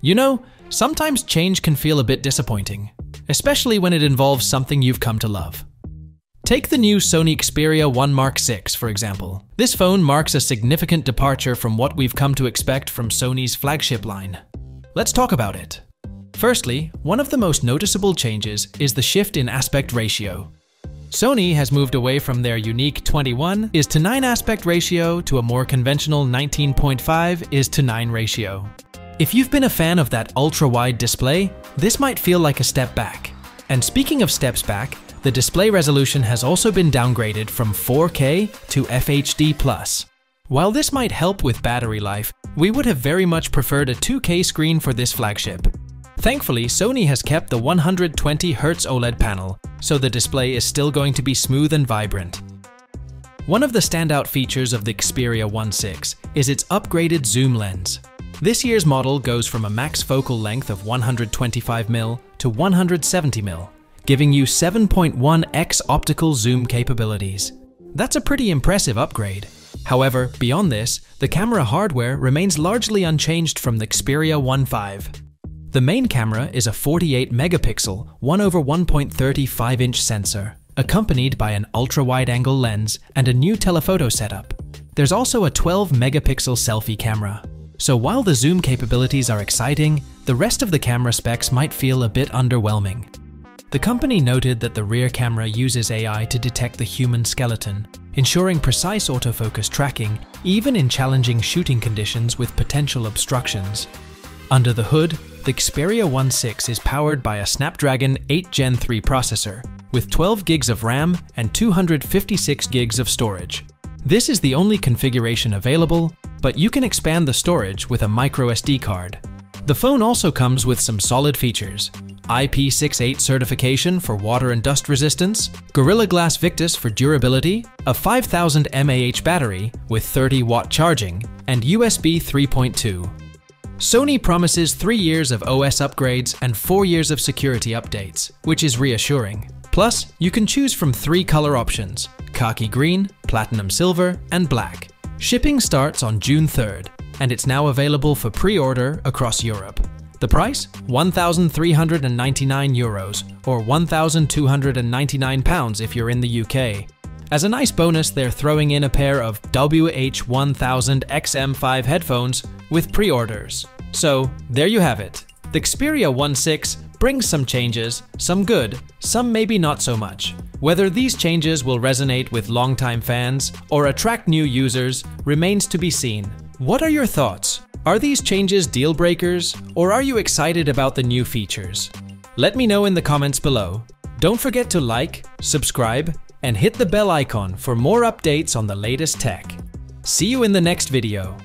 You know, sometimes change can feel a bit disappointing, especially when it involves something you've come to love. Take the new Sony Xperia 1 Mark VI, for example. This phone marks a significant departure from what we've come to expect from Sony's flagship line. Let's talk about it. Firstly, one of the most noticeable changes is the shift in aspect ratio. Sony has moved away from their unique 21:9 aspect ratio to a more conventional 19.5:9 ratio. If you've been a fan of that ultra-wide display, this might feel like a step back. And speaking of steps back, the display resolution has also been downgraded from 4K to FHD+. While this might help with battery life, we would have very much preferred a 2K screen for this flagship. Thankfully, Sony has kept the 120Hz OLED panel, so the display is still going to be smooth and vibrant. One of the standout features of the Xperia 1 VI is its upgraded zoom lens. This year's model goes from a max focal length of 125mm to 170mm, giving you 7.1x optical zoom capabilities. That's a pretty impressive upgrade. However, beyond this, the camera hardware remains largely unchanged from the Xperia 1 V. The main camera is a 48-megapixel 1/1.35-inch sensor, accompanied by an ultra-wide-angle lens and a new telephoto setup. There's also a 12-megapixel selfie camera. So while the zoom capabilities are exciting, the rest of the camera specs might feel a bit underwhelming. The company noted that the rear camera uses AI to detect the human skeleton, ensuring precise autofocus tracking even in challenging shooting conditions with potential obstructions. Under the hood, the Xperia 1 VI is powered by a Snapdragon 8 Gen 3 processor with 12 gigs of RAM and 256 gigs of storage. This is the only configuration available, but you can expand the storage with a microSD card. The phone also comes with some solid features: IP68 certification for water and dust resistance, Gorilla Glass Victus for durability, a 5000 mAh battery with 30-watt charging, and USB 3.2. Sony promises 3 years of OS upgrades and 4 years of security updates, which is reassuring. Plus, you can choose from 3 color options: khaki green, platinum silver, and black. Shipping starts on June 3rd, and it's now available for pre-order across Europe. The price? €1,399 or £1,299 if you're in the UK. As a nice bonus, they're throwing in a pair of WH-1000 XM5 headphones with pre-orders. So, there you have it. The Xperia 1 VI brings some changes, some good, some maybe not so much. Whether these changes will resonate with longtime fans or attract new users remains to be seen. What are your thoughts? Are these changes deal breakers, or are you excited about the new features? Let me know in the comments below. Don't forget to like, subscribe, and hit the bell icon for more updates on the latest tech. See you in the next video.